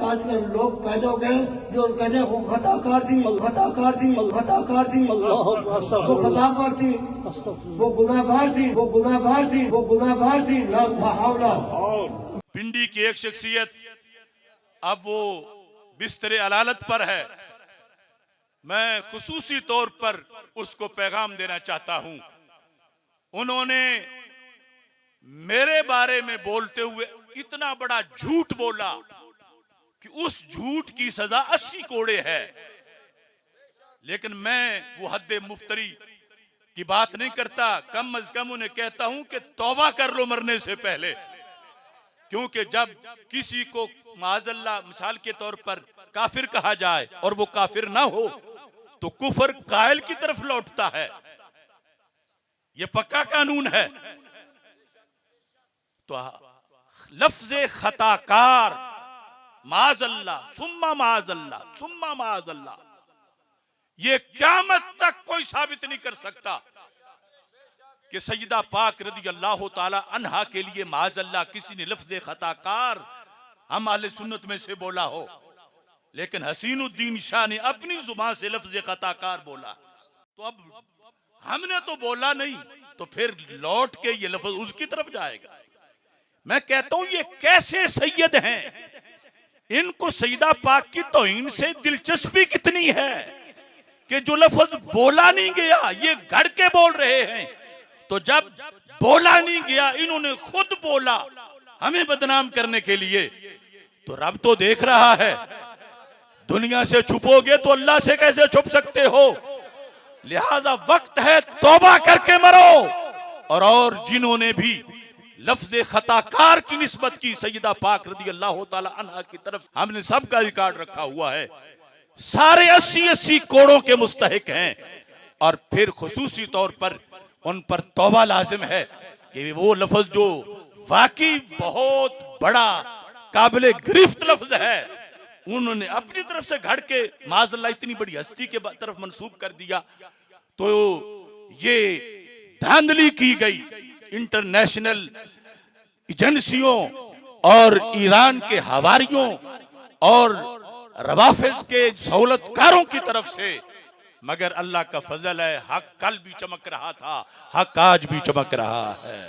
आजकल लोग पैदा हो गए जो कहते वो खताकार थी, खताकार थी, खताकार थी, वो खताकार थी, वो गुनाहगार थी, वो गुनाहगार थी, वो गुनाहगार थी। ला हौला। पिंडी की एक शख्सियत अब वो बिस्तरे अलालत पर है। मैं खुसूसी तौर पर उसको पैगाम देना चाहता हूं। उन्होंने मेरे बारे में बोलते हुए इतना बड़ा झूठ बोला कि उस झूठ की सजा 80 कोड़े है। लेकिन मैं वो हद मुफ्तरी की बात नहीं करता, कम अज कम उन्हें कहता हूं कि तौबा कर लो मरने से पहले। क्योंकि जब किसी को माज़अल्लाह मिसाल के तौर पर काफिर कहा जाए और वो काफिर ना हो तो कुफर कायल की तरफ लौटता है, ये पक्का कानून है। तो लफ्ज़े खताकार माज़अल्लाह सुम्मा माज़अल्लाह सुम्मा माज़अल्लाह ये क़यामत तक कोई साबित नहीं कर सकता कि सैयदा पाक रज़ी अल्लाह ताला अन्हा के लिए माज़अल्लाह किसी ने लफ्ज़े खताकार हम अहले सुन्नत में से बोला हो। लेकिन हसीनुद्दीन शाह ने अपनी जुबान से लफ्ज़े खताकार बोला। तो अब हमने तो बोला नहीं, तो फिर लौट के ये लफ्ज़ उसकी तरफ जाएगा। मैं कहता हूं ये कैसे सैयद हैं, इनको सैयदा पाक की तौहीन से दिलचस्पी कितनी है कि जो लफ्ज़ बोला नहीं गया ये गढ़ के बोल रहे हैं। तो जब बोला नहीं गया इन्होंने खुद बोला हमें बदनाम करने के लिए, तो रब तो देख रहा है। दुनिया से छुपोगे तो अल्लाह से कैसे छुप सकते हो? लिहाजा वक्त है तौबा करके मरो। और जिन्होंने भी लफ्ज़े खताकार की निस्बत की सैयदा पाक रज़ी अल्लाह ताला अन्हा की तरफ, हमने सबका रिकॉर्ड रखा हुआ है, सारे 80 कोड़ों के मुस्तहिक हैं। और फिर खुसूसी तौर पर उन पर तौबा लाजिम है कि वो लफ्ज़ जो वाकई बहुत बड़ा काबिल गिरफ्त लफ्ज़ है उन्होंने अपनी तरफ से घड़ के माज़अल्लाह इतनी बड़ी हस्ती के तरफ मंसूब कर दिया। तो ये धांधली की गई इंटरनेशनल एजेंसियों और ईरान के हवारियों और रवाफिज के सहूलतकारों की तरफ से। मगर अल्लाह का फजल है, हक कल भी चमक रहा था, हक आज भी चमक रहा है।